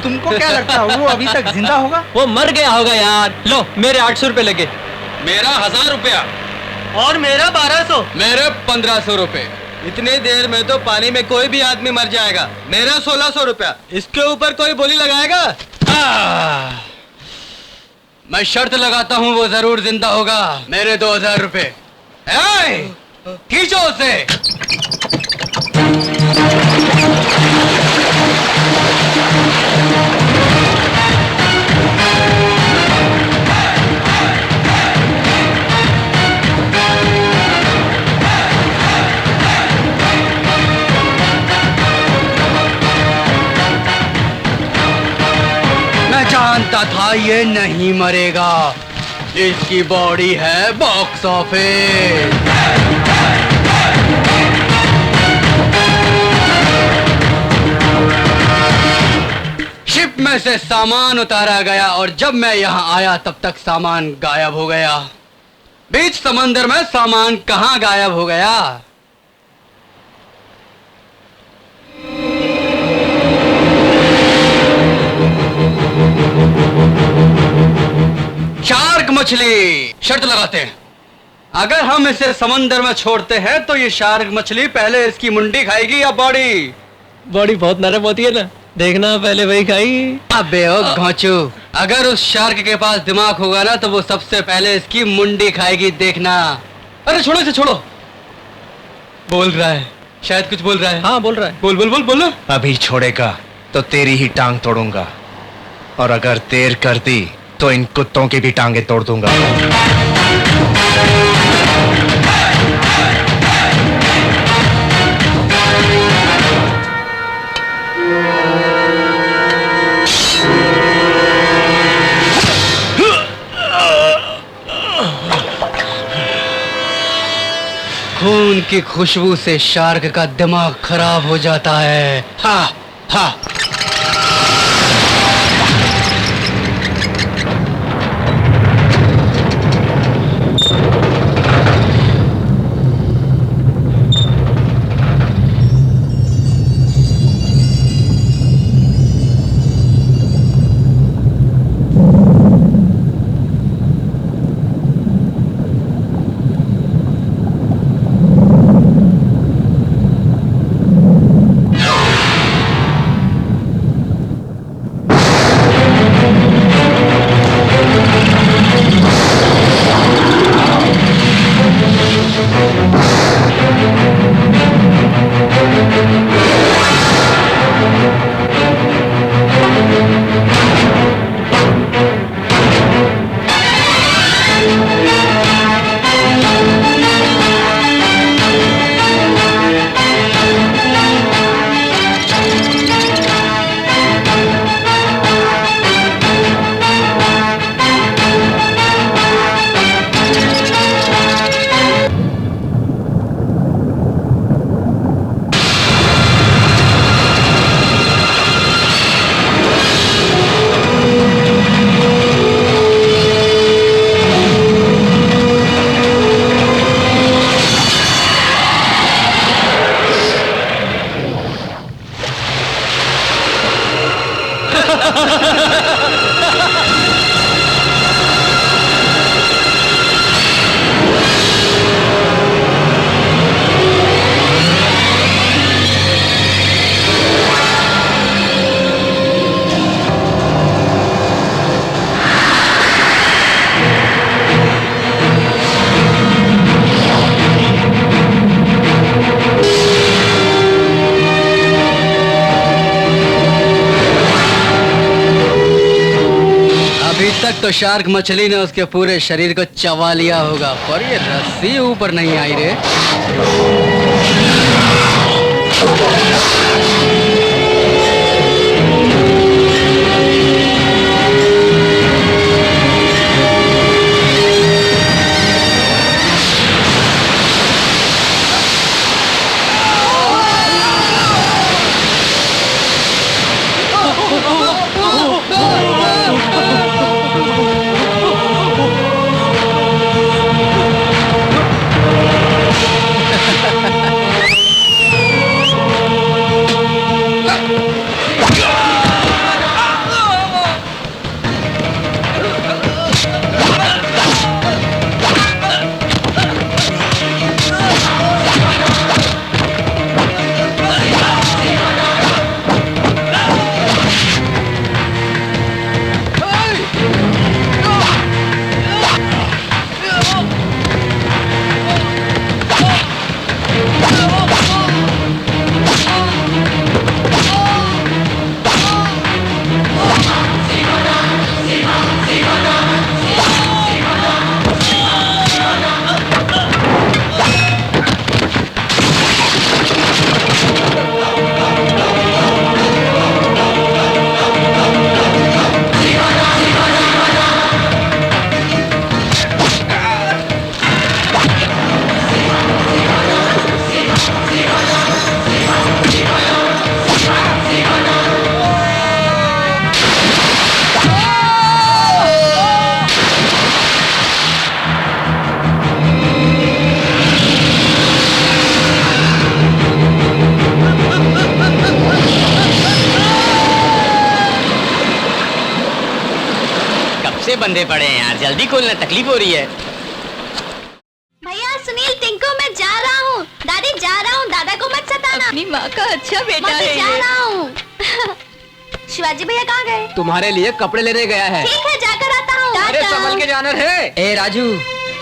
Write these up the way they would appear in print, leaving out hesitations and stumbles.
तुमको क्या लगता है वो अभी तक जिंदा होगा? वो मर गया होगा यार। लो मेरे 800 रुपए लगे। मेरा 1000 रुपया। और मेरा 1200। मेरे 1500 रुपए। इतनी देर में तो पानी में कोई भी आदमी मर जाएगा। मेरा 1600 रुपया। इसके ऊपर कोई बोली लगाएगा? मैं शर्त लगाता हूँ वो जरूर जिंदा होगा। मेरे 2000 रुपए। खींचो उसे। मैं जानता था ये नहीं मरेगा। इसकी बॉडी है बॉक्स ऑफिस। शिप में से सामान उतारा गया और जब मैं यहाँ आया तब तक सामान गायब हो गया। बीच समंदर में सामान कहाँ गायब हो गया? शार्क मछली। शर्त लगाते हैं, अगर हम इसे समंदर में छोड़ते हैं तो ये शार्क मछली पहले इसकी मुंडी खाएगी या बॉडी? बॉडी बहुत नरम होती है ना, देखना पहले वही खाई। अबे ओ घोंचू, अगर उस शार्क के पास दिमाग होगा ना तो वो सबसे पहले इसकी मुंडी खाएगी, देखना। अरे छोड़ो इसे, छोड़ो। बोल रहा है, शायद कुछ बोल रहा है। हाँ बोल रहा है। बोल बोल बोल बोलो। अभी छोड़ेगा तो तेरी ही टांग तोड़ूंगा, और अगर देर कर दी तो इन कुत्तों की भी टांगे तोड़ दूंगा। खून की खुशबू से शार्क का दिमाग खराब हो जाता है। हा हा। तक तो शार्क मछली ने उसके पूरे शरीर को चबा लिया होगा, पर ये रस्सी ऊपर नहीं आई रे। बंधे पड़े हैं यार, जल्दी खोलना, तकलीफ हो रही है। भैया सुनील, टिंकू मैं जा रहा हूँ। दादी जा रहा हूँ, दादा को मत सताना। अपनी माँ का अच्छा बेटा है जा ये। रहा हूँ। शिवाजी भैया कहाँ गए? तुम्हारे लिए कपड़े लेने गया है। ठीक है, जाकर आता हूँ। अरे संभल के जाना रे। ए राजू,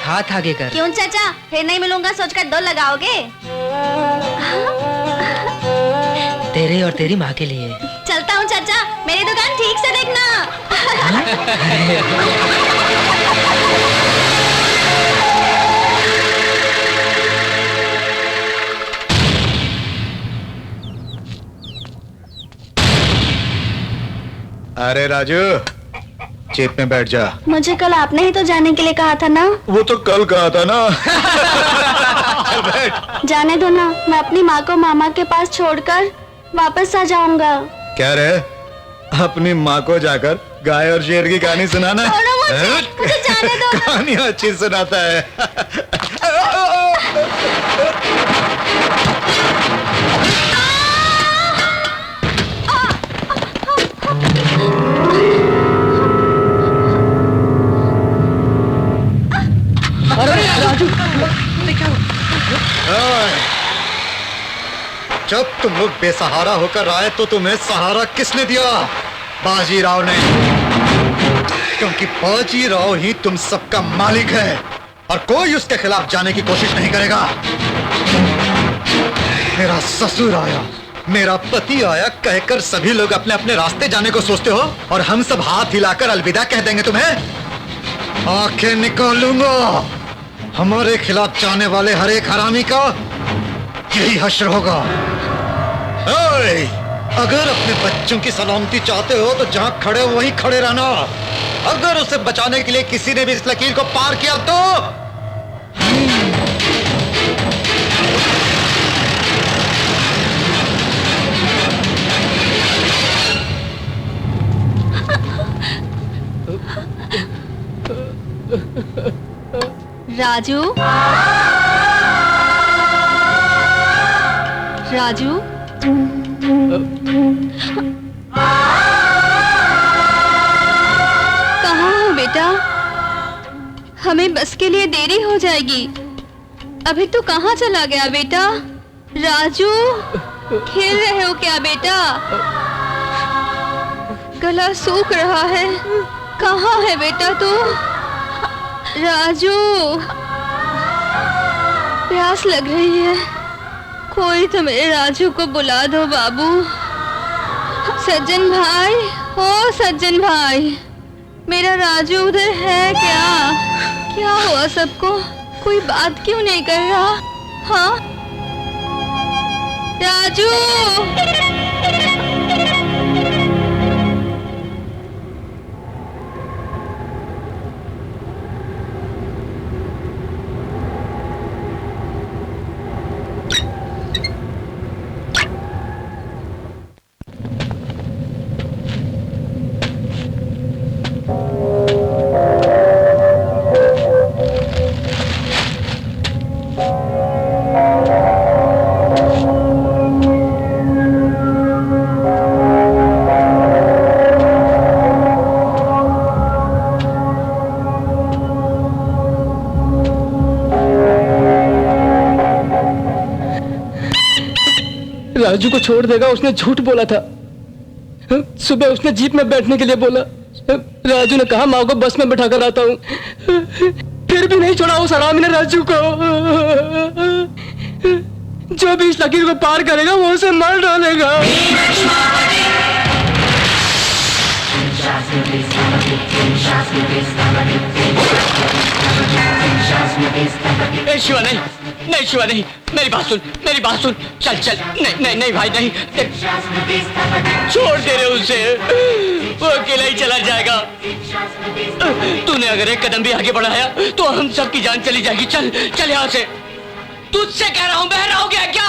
हाथ आगे कर। क्यों चाचा, फिर नहीं मिलूंगा सोचकर दो लगाओगे? तेरे और तेरी माँ के लिए। चलता हूँ चाचा, मेरी दुकान ठीक से देखना। अरे राजू, जीप में बैठ जा। मुझे कल आपने ही तो जाने के लिए कहा था ना। वो तो कल कहा था ना। चल बैठ। जाने दो ना, मैं अपनी माँ को मामा के पास छोड़कर वापस आ जाऊंगा। क्या रे, अपनी माँ को जाकर गाय और शेर की कहानी सुनाना? छोड़ो मुझे जाने दो। कहानी अच्छी सुनाता है। जब तुम लोग बेसहारा होकर आए तो तुम्हें सहारा किसने दिया? बाजीराव ने। क्योंकि बाजीराव ही तुम सबका मालिक है और कोई उसके खिलाफ जाने की कोशिश नहीं करेगा। मेरा ससुर आया, मेरा पति आया कहकर सभी लोग अपने अपने रास्ते जाने को सोचते हो और हम सब हाथ हिलाकर अलविदा कह देंगे तुम्हें? आंखें निकालूंगा। हमारे खिलाफ जाने वाले हर एक हरामी का यही हश्र होगा। ओए, अगर अपने बच्चों की सलामती चाहते हो तो जहां खड़े हो वहीं खड़े रहना। अगर उसे बचाने के लिए किसी ने भी इस लकीर को पार किया तो राजू, राजू, कहाँ हो बेटा? हमें बस के लिए देरी हो जाएगी। अभी तो कहाँ चला गया बेटा? राजू, खेल रहे हो क्या बेटा? गला सूख रहा है। कहाँ है बेटा तू? राजू, प्यास लग रही है। कोई तो मेरे राजू को बुला दो बाबू। सज्जन भाई, ओ सज्जन भाई, मेरा राजू उधर है क्या? क्या हुआ सबको? कोई बात क्यों नहीं कर रहा? हाँ राजू, राजू को छोड़ देगा, उसने झूठ बोला था। सुबह उसने जीप में बैठने के लिए बोला। राजू ने कहा माँ को बस में बैठा कर आता हूँ, फिर भी नहीं छोड़ा उस हरामी ने राजू को। जो भी इस लकीर को पार करेगा वो उसे मार डालेगा। शिवा नहीं, नहीं शिवा नहीं, मेरी बात सुन, मेरी बात सुन। चल चल, नहीं नहीं नहीं भाई नहीं, छोड़ दे रहे उसे, वो अकेला ही चला जाएगा। तूने अगर एक कदम भी आगे बढ़ाया तो हम सबकी जान चली जाएगी। चल चल यहाँ से, तुझसे कह रहा हूँ, बहरा हो गया क्या?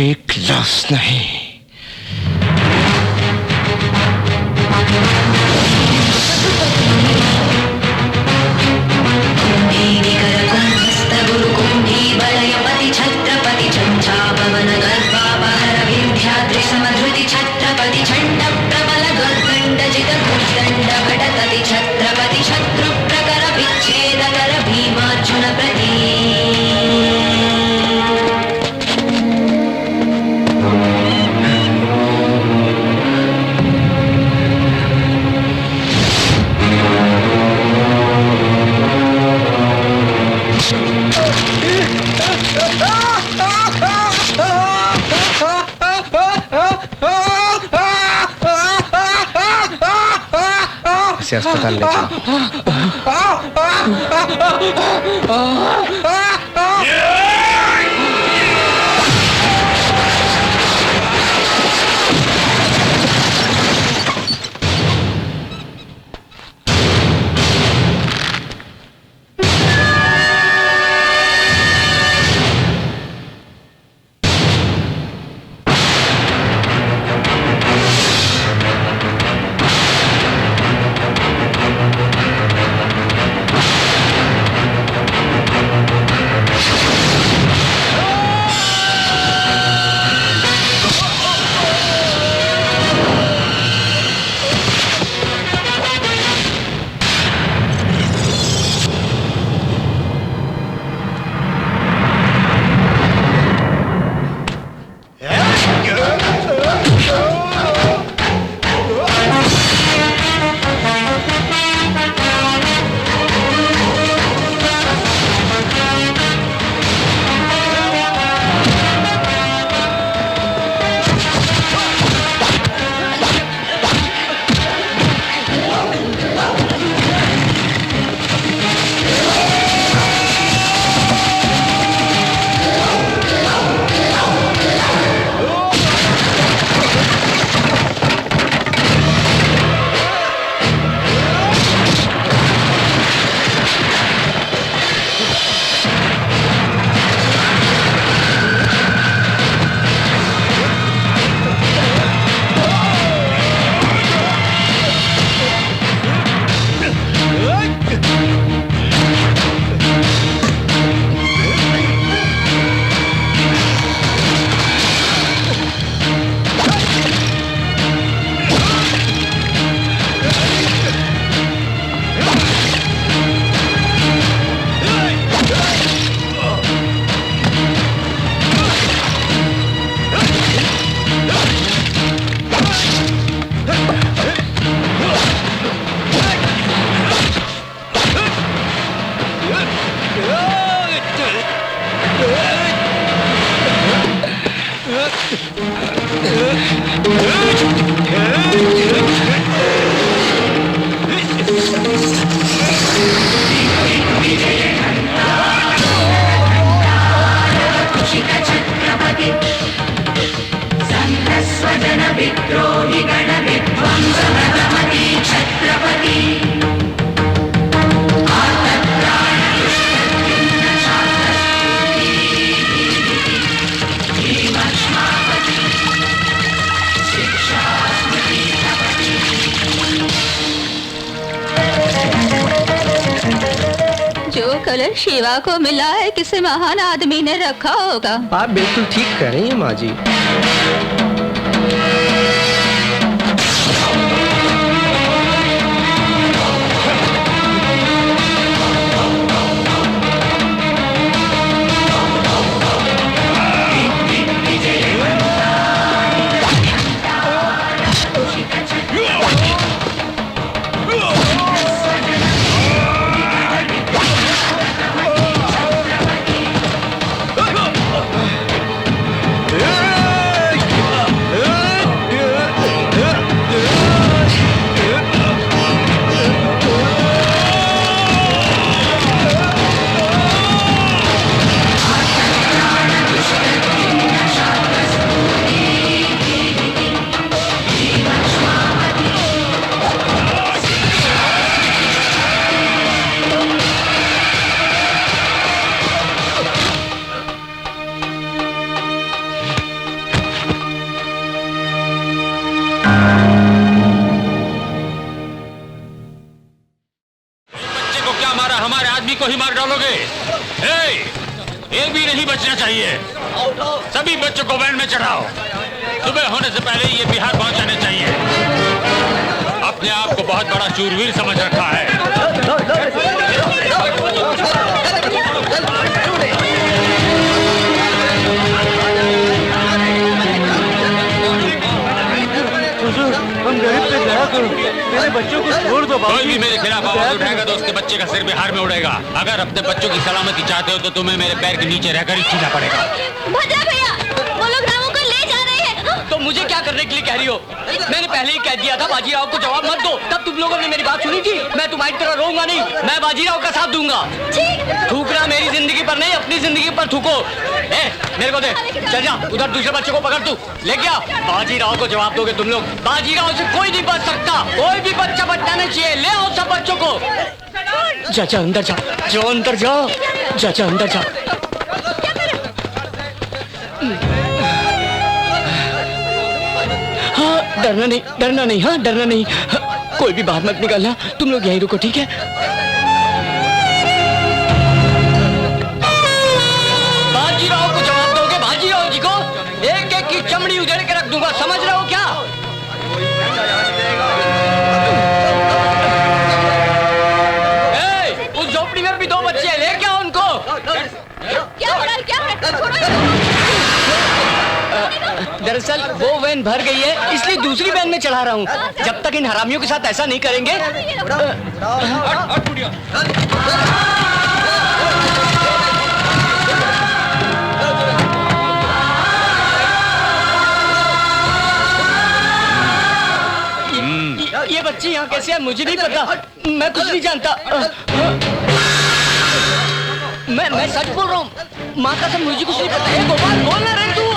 एक लाश नहीं, छत्रपति छंछा पवन गर्भापहर विंध्याद्रि समधृति छत्रपति छंड से अस्पताल ले चलो। कलर शिवा को मिला है किसी महान आदमी ने रखा होगा। आप बिल्कुल ठीक कह रही हैं माँ जी। को ही मार डालोगे? एक भी नहीं बचना चाहिए। सभी बच्चों को वैन में चढ़ाओ। सुबह होने से पहले ये बिहार पहुंचाने चाहिए। अपने आप को बहुत बड़ा शूरवीर समझ रखा है। हम गरीब से दया करो, मेरे बच्चों को छोड़ दो। कोई भी मेरे खिलाफ आवाज उठाएगा तो उसके बच्चे का सिर बिहार में उड़ेगा। अगर अपने बच्चों की सलामती चाहते हो तो तुम्हें मेरे पैर के नीचे रहकर ही जीना पड़ेगा। भद्रा भैया, वो लोग रामू को ले जा रहे हैं। तो मुझे क्या करने के लिए कह रही हो? मैंने पहले ही कह दिया था बाजीराव को जवाब मत दो, तब तुम लोगों ने मेरी बात सुनी थी। मैं तुम्हारी तरह रोऊंगा नहीं, मैं बाजीराव का साथ दूंगा। थूकना मेरी जिंदगी पर नहीं, अपनी जिंदगी पर थूको। मेरे को दे, चल जा उधर दूसरे बच्चे को पकड़, तू ले गया। बाजीराव को जवाब दोगे तुम लोग। बाजीराव से कोई नहीं बच सकता, कोई भी बच्चा बचना नहीं चाहिए। ले आओ सब बच्चों को। जा अंदर जा, जो अंदर जा, जा अंदर जा। हाँ डरना नहीं, हाँ डरना नहीं। हाँ, कोई भी बाहर मत निकलना, तुम लोग यहीं रुको, ठीक है? बाजीराव को जवाब दोगे, बाजीराव जी को एक एक की चमड़ी उधेड़ के रख दूंगा, समझ रहे हो क्या? उस झोपड़ी में भी 2 बच्चे हैं, ले क्या उनको? क्या हो रहा है? क्या है? दरअसल वो वैन भर गई है, इसलिए दूसरी वैन में चढ़ा रहा हूँ। जब तक इन हरामियों के साथ ऐसा नहीं करेंगे। ये बच्चे यहाँ कैसे हैं मुझे नहीं पता, मैं कुछ नहीं जानता। मैं सच बोल रहा हूँ, माँ कसम मुझे कुछ नहीं पता। गोपाल बोल ना रहे तू।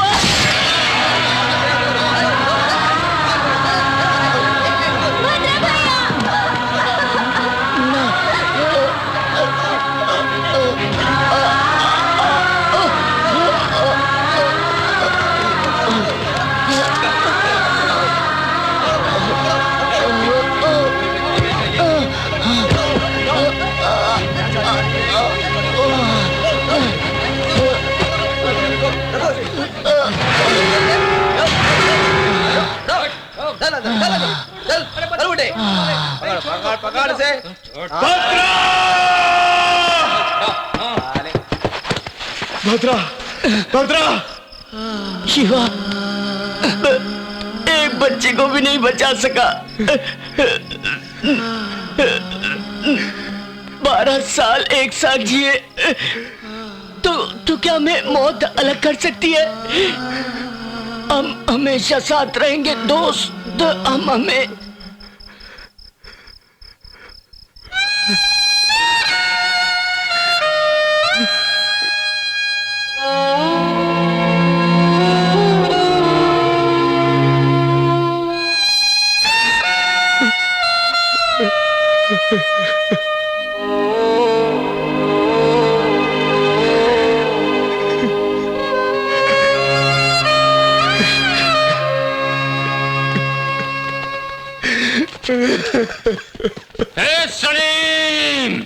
पकड़ से भद्रा, भद्रा, शिवा एक बच्चे को भी नहीं बचा सका। 12 साल एक साथ जिए, तो क्या हमें मौत अलग कर सकती है? हम हमेशा साथ रहेंगे दोस्त, हम हमें सलीम!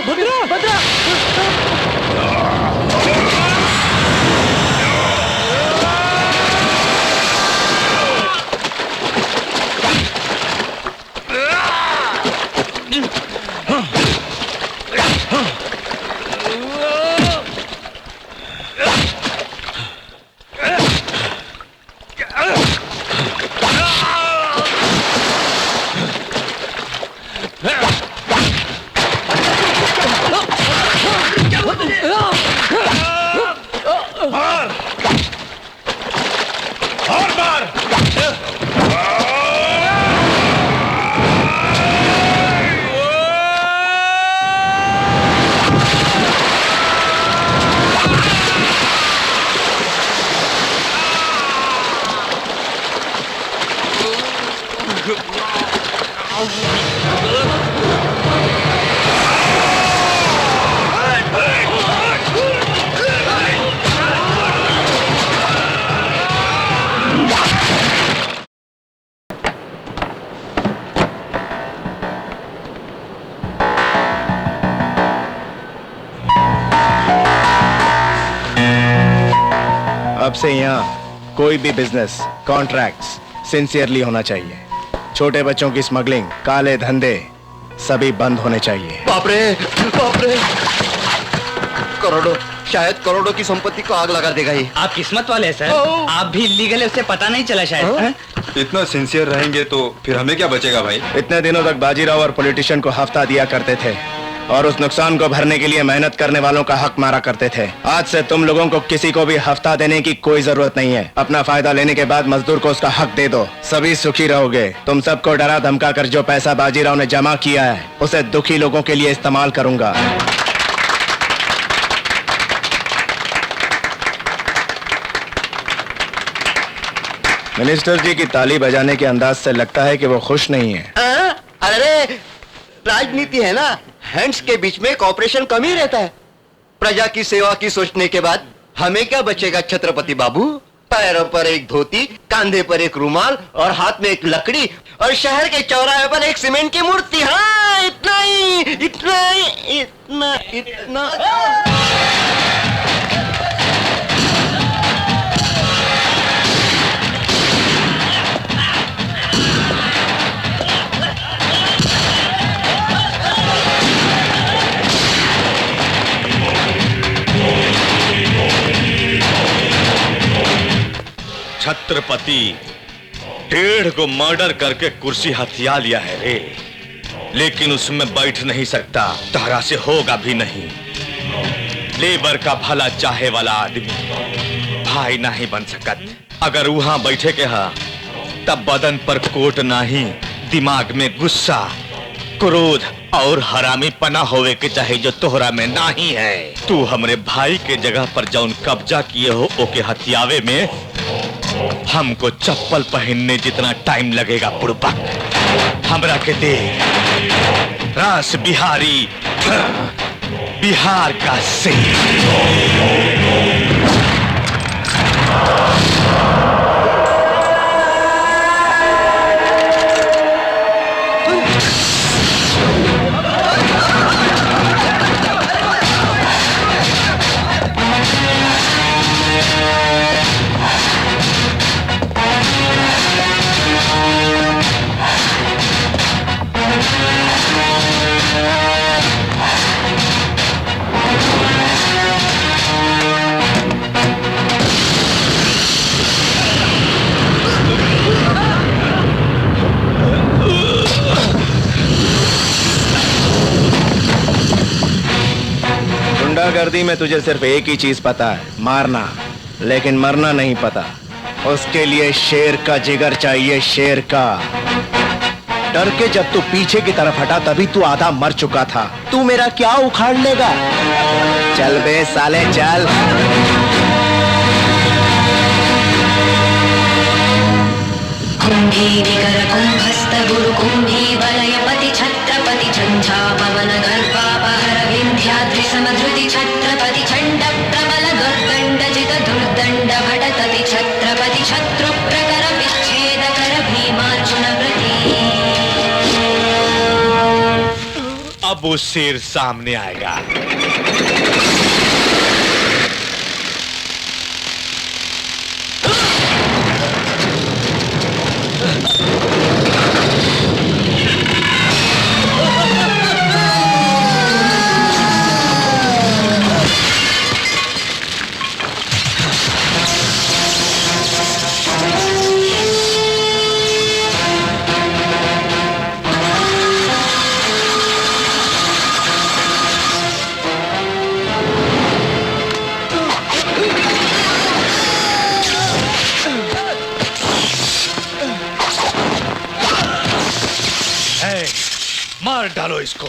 भद्रा भद्रा अब से यहाँ कोई भी बिजनेस कॉन्ट्रैक्ट्स सिंसियरली होना चाहिए। छोटे बच्चों की स्मगलिंग, काले धंधे सभी बंद होने चाहिए। बाप रे बाप रे, करोड़ों, शायद करोड़ों की संपत्ति को आग लगा देगा ये। आप किस्मत वाले हैं सर, आप भी इलीगल है, उससे पता नहीं चला शायद। इतना सिंसियर रहेंगे तो फिर हमें क्या बचेगा भाई? इतने दिनों तक बाजीराव और पॉलिटिशियन को हफ्ता दिया करते थे और उस नुकसान को भरने के लिए मेहनत करने वालों का हक मारा करते थे। आज से तुम लोगों को किसी को भी हफ्ता देने की कोई जरूरत नहीं है। अपना फायदा लेने के बाद मजदूर को उसका हक दे दो, सभी सुखी रहोगे। तुम सबको डरा धमका कर जो पैसा बाजीराव ने जमा किया है उसे दुखी लोगों के लिए इस्तेमाल करूंगा। मिनिस्टर जी की ताली बजाने के अंदाज से लगता है कि वो खुश नहीं है। अरे राजनीति है ना, हैंड्स के बीच में कॉपरेशन कम ही रहता है। प्रजा की सेवा की सोचने के बाद हमें क्या बचेगा छत्रपति बाबू? पैरों पर एक धोती, कांधे पर एक रुमाल और हाथ में एक लकड़ी और शहर के चौराहे पर एक सीमेंट की मूर्ति। हाँ, इतना ही, इतना ही, इतना इतना। छत्रपति 1.5 को मर्डर करके कुर्सी हथिया लिया है रे, लेकिन उसमें बैठ नहीं सकता, तारा से होगा भी नहीं। लेबर का भला चाहे वाला आदमी भाई नहीं बन सकत। अगर वहां बैठे के हा तब बदन पर कोट नहीं, दिमाग में गुस्सा, क्रोध और हरामी पना होवे के चाहे जो तोहरा में नहीं है। तू हमरे भाई के जगह पर जौन कब्जा किए हो ओके हथियावे में हमको चप्पल पहनने जितना टाइम लगेगा बुड़बक। हमरा के दे रास बिहारी, बिहार का शेर। गुंडागर्दी में तुझे सिर्फ एक ही चीज पता है, मारना, लेकिन मरना नहीं पता। उसके लिए शेर का जिगर चाहिए, शेर का। डर के जब तू पीछे की तरफ हटा तभी तू आधा मर चुका था। तू मेरा क्या उखाड़ लेगा? चल बे साले चल। कुंभी निकर कुंभस्थ गुरु कुंभी वलयपति छत्रपति झंझा पवन गर्भापहर विंध्याद्रि समधृति छत्रपति चंड प्रबल दुर्दंड जित दुर्दंड भटतति छत्रपति शत्रु प्रकर विच्छेद कर भीमार्जुन प्रति। अब अब वो शेर सामने आएगा। मार डालो इसको।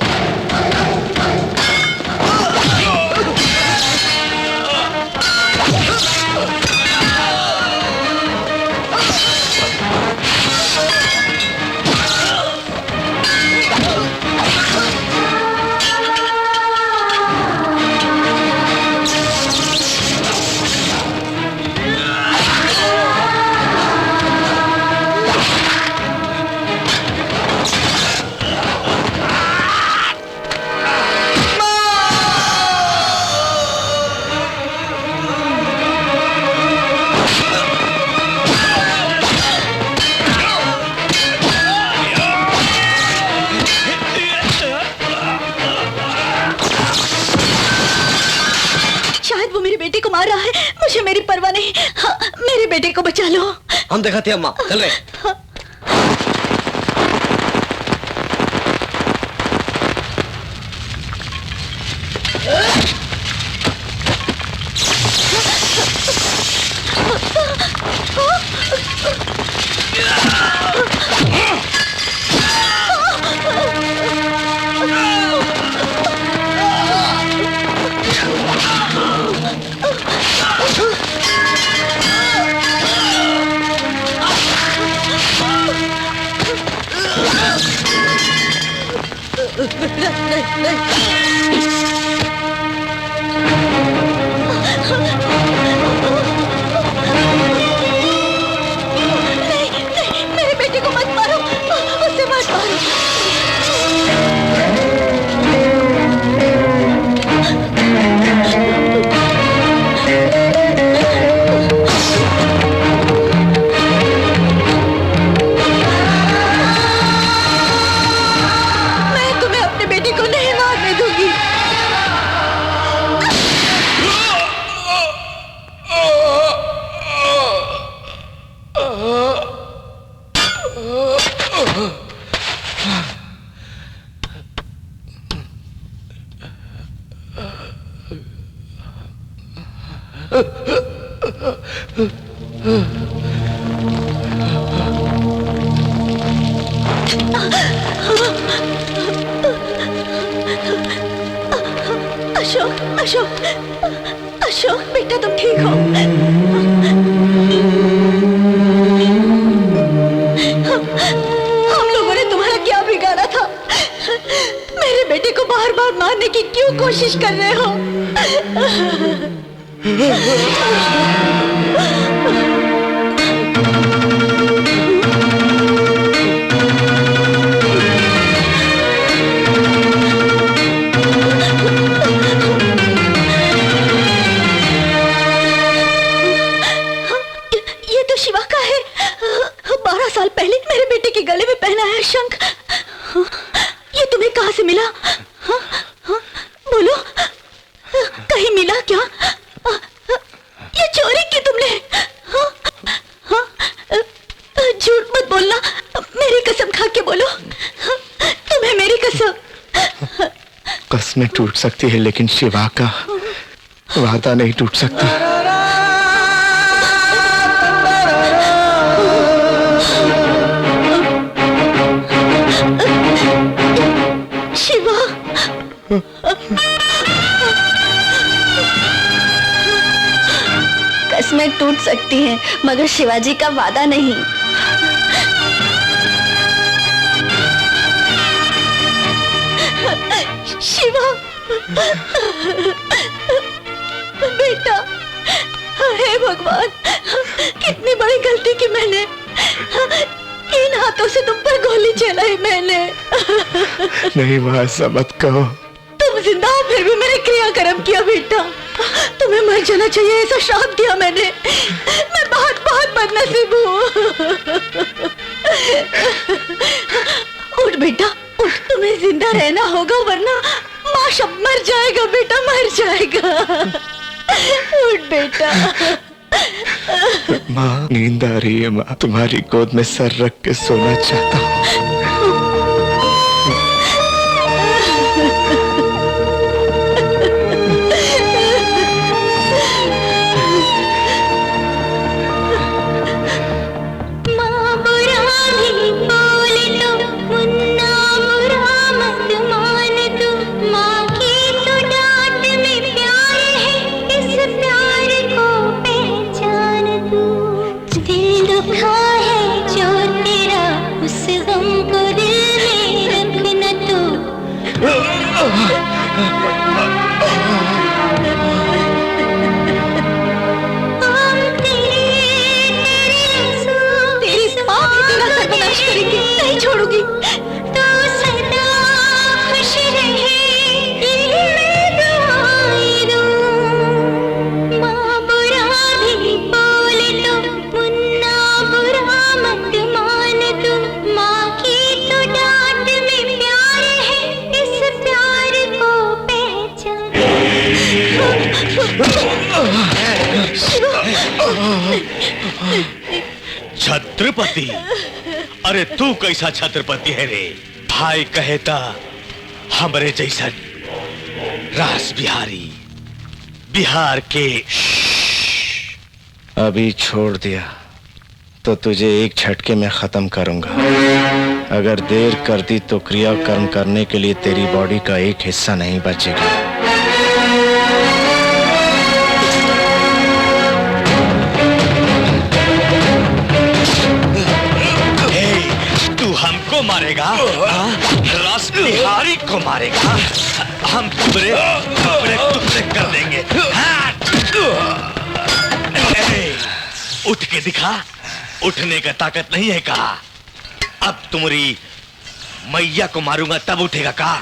मुझे मेरी परवाह नहीं। हाँ, मेरे बेटे को बचा लो। हम दिखाते हैं अम्मा, चल रहे। मेरे बेटे को मत मारो, उसे मत मारो। मैं तुम्हें अपने बेटे को नहीं मारने दूंगी। अशोक, अशोक, अशोक बेटा तुम ठीक हो? हम लोगों ने तुम्हारा क्या बिगाड़ा था? मेरे बेटे को बार बार मारने की क्यों कोशिश कर रहे हो? ये तो शिवा का है। 12 साल पहले मेरे बेटे के गले में पहना है शंख। ये तुम्हें कहाँ से मिला? हाँ? हाँ? बोलो, कहीं मिला क्या? ये चोरी की तुमने? हाँ? हाँ? झूठ मत बोलना, मेरी कसम खा के बोलो। तुम्हें मेरी कसम। कसमें टूट सकती है लेकिन शिवा का वादा नहीं टूट सकता। शिवा, कसमें टूट सकती हैं मगर शिवाजी का वादा नहीं। शिवा बेटा, हे भगवान, कितनी बड़ी गलती की मैंने। इन हाथों से तुम पर गोली चलाई मैंने। नहीं माँ, ऐसा मत कहो। तुम जिंदा हो फिर भी मैंने क्रियाकर्म किया बेटा। तुम्हें मर जाना चाहिए ऐसा श्राप दिया मैंने। मैं बहुत बहुत बदनसीब हूँ। उठ बेटा उठ, तुम्हें जिंदा रहना होगा वरना माँ शब मर जाएगा बेटा, मर जाएगा। उठ बेटा। माँ नींद आ रही है माँ, तुम्हारी गोद में सर रख के सोना चाहता हूँ। नहीं छोड़ूंगी। तो सदा खुश रहे ये मैं दुआएं दूं। माँ बुरा भी बोले तो मुन्ना बुरा मत मान तू। माँ की तो डांट में प्यार है, इस प्यार को पहचान। छत्रपति, अरे तू कैसा छत्रपति है रे? भाई कहता हमरे जैसा रास बिहारी बिहार के। अभी छोड़ दिया तो तुझे एक झटके में खत्म करूंगा। अगर देर कर दी तो क्रियाकर्म करने के लिए तेरी बॉडी का एक हिस्सा नहीं बचेगा। हमको मारेगा? रास बिहारी को मारेगा? हम टुकड़े टुकड़े टुकड़े कर देंगे। उठ के दिखा, उठने का ताकत नहीं है कहा? अब तुम्हारी मैया को मारूंगा तब उठेगा कहा?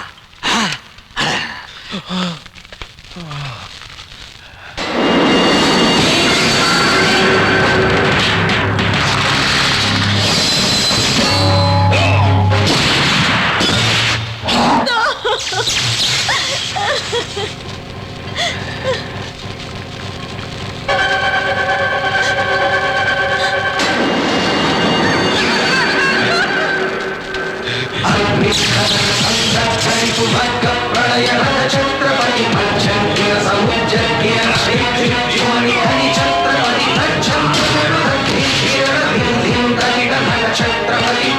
छत्रपति